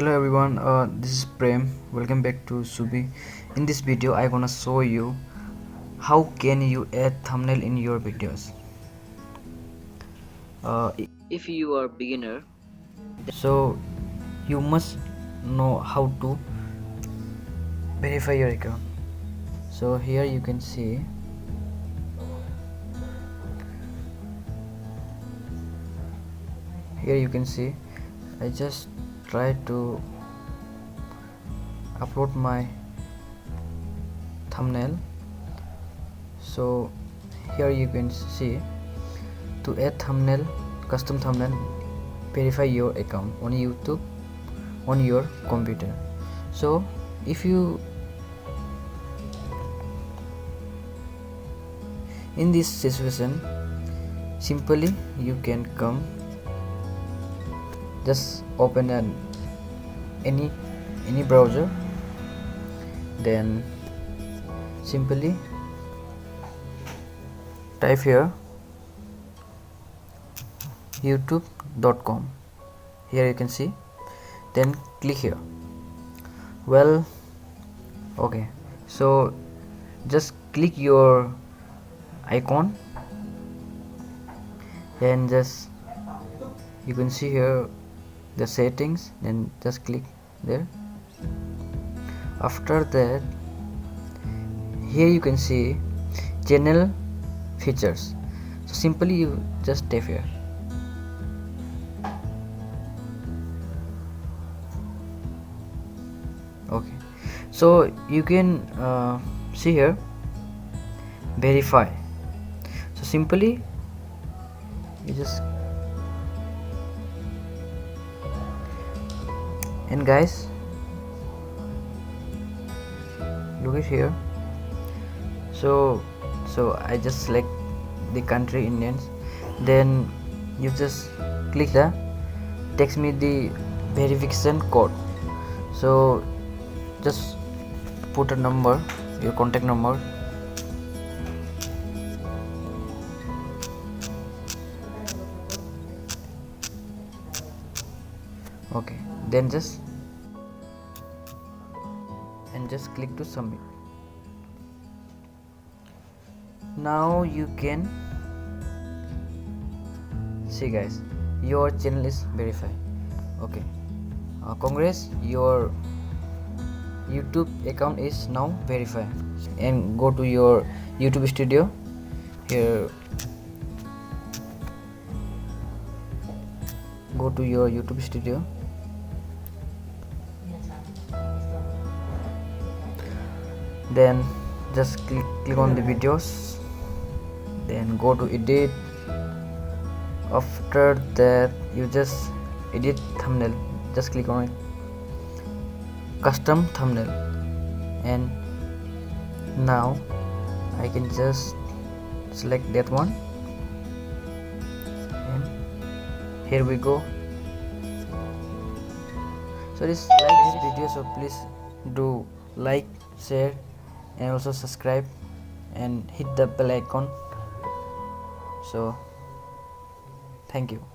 Hello everyone, this is Prem. Welcome back to Subi. In this video I gonna show you how can you add thumbnail in your videos. If you are beginner, so you must know how to verify your account. So here you can see I just try to upload my thumbnail. So here you can see to add thumbnail, custom thumbnail, verify your account on YouTube on your computer. So if you in this situation, simply you can come, just open any browser, then simply type here youtube.com. here you can see, then click here. Well, okay, so just click your icon and just you can see here the settings, then just click there. After that, here you can see channel features, so simply you just tap here. Okay, so you can see here verify, so simply you just, and guys look at here, so I just select the country Indians, then you just click the text me the verification code, so just put a number, your contact number, okay, then just click to submit. Now you can see guys, your channel is verified. Okay, congrats, your YouTube account is now verified. And go to your YouTube studio. Here, go to your YouTube studio. Then just click on the videos, then go to edit. After that, you just edit thumbnail, just click on it, custom thumbnail, and now I can just select that one, and here we go. So this video, so please do like, share, and also subscribe and hit the bell icon. So thank you.